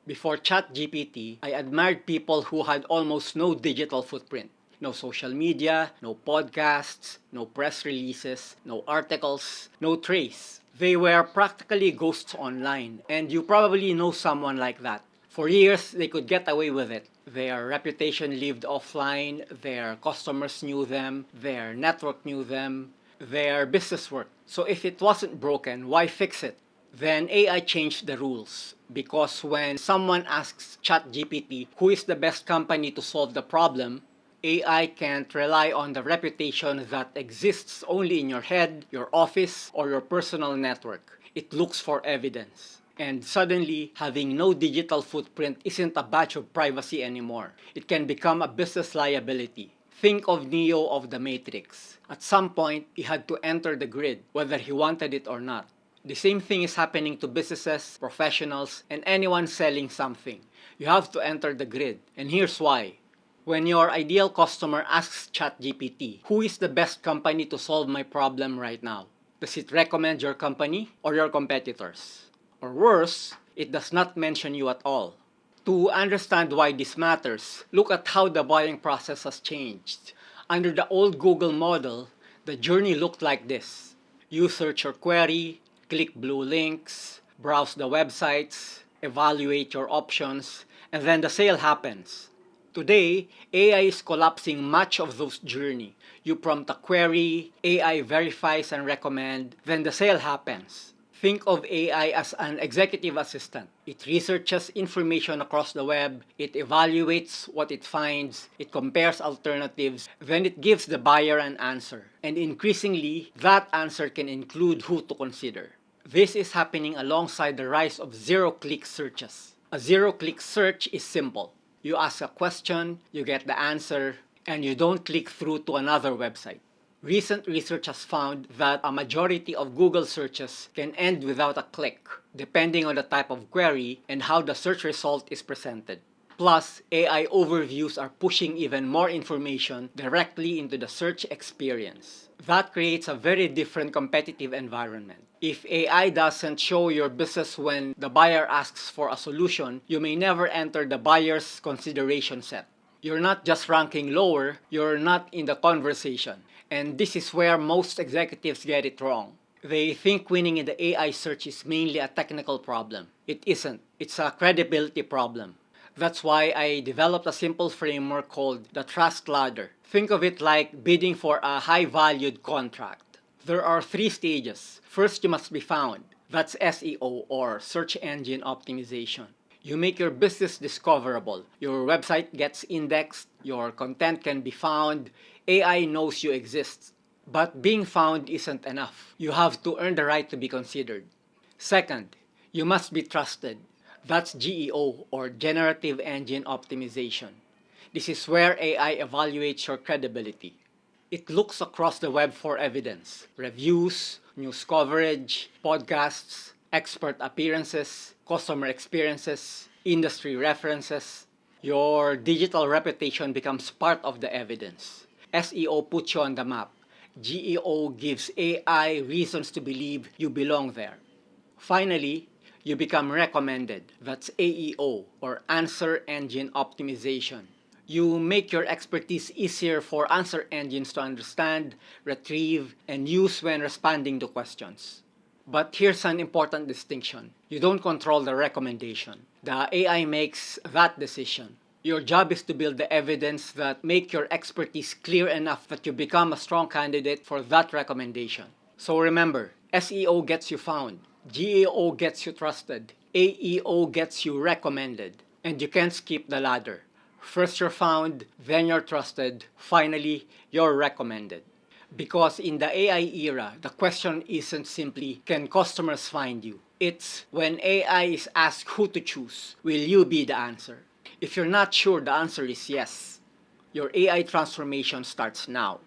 Before ChatGPT, I admired people who had almost no digital footprint. No social media, no podcasts, no press releases, no articles, no trace. They were practically ghosts online, and you probably know someone like that. For years, they could get away with it. Their reputation lived offline, their customers knew them, their network knew them, their business worked. So if it wasn't broken, why fix it? Then AI changed the rules. Because when someone asks ChatGPT who is the best company to solve the problem, AI can't rely on the reputation that exists only in your head, your office, or your personal network. It looks for evidence. And suddenly, having no digital footprint isn't a badge of privacy anymore. It can become a business liability. Think of Neo of the Matrix. At some point, he had to enter the grid, whether he wanted it or not. The same thing is happening to businesses, professionals, and anyone selling something. You have to enter the grid, and here's why. When your ideal customer asks ChatGPT, who is the best company to solve my problem right now? Does it recommend your company or your competitors? Or worse, it does not mention you at all. To understand why this matters, look at how the buying process has changed. Under the old Google model, the journey looked like this. You search your query, click blue links, browse the websites, evaluate your options, and then the sale happens. Today, AI is collapsing much of those journey. You prompt a query, AI verifies and recommends, then the sale happens. Think of AI as an executive assistant. It researches information across the web, it evaluates what it finds, it compares alternatives, then it gives the buyer an answer. And increasingly, that answer can include who to consider. This is happening alongside the rise of zero-click searches. A zero-click search is simple. You ask a question, you get the answer, and you don't click through to another website. Recent research has found that a majority of Google searches can end without a click, depending on the type of query and how the search result is presented. Plus, AI overviews are pushing even more information directly into the search experience. That creates a very different competitive environment. If AI doesn't show your business when the buyer asks for a solution, you may never enter the buyer's consideration set. You're not just ranking lower, you're not in the conversation. And this is where most executives get it wrong. They think winning in the AI search is mainly a technical problem. It isn't. It's a credibility problem. That's why I developed a simple framework called the Trust Ladder. Think of it like bidding for a high-valued contract. There are 3 stages. First, you must be found. That's SEO or search engine optimization. You make your business discoverable. Your website gets indexed, your content can be found, AI knows you exist. But being found isn't enough. You have to earn the right to be considered. Second, you must be trusted. That's GEO or Generative Engine Optimization. This is where AI evaluates your credibility. It looks across the web for evidence, reviews, news coverage, podcasts, expert appearances, customer experiences, industry references. Your digital reputation becomes part of the evidence. SEO puts you on the map. GEO gives AI reasons to believe you belong there. Finally, you become recommended. That's AEO or Answer Engine Optimization. You make your expertise easier for answer engines to understand, retrieve, and use when responding to questions. But here's an important distinction. You don't control the recommendation. The AI makes that decision. Your job is to build the evidence that make your expertise clear enough that you become a strong candidate for that recommendation. So remember, SEO gets you found, GEO gets you trusted, AEO gets you recommended, and you can't skip the ladder. First you're found, then you're trusted, finally you're recommended. Because in the AI era, the question isn't simply, can customers find you? It's, when AI is asked who to choose, will you be the answer? If you're not sure the answer is yes, your AI transformation starts now.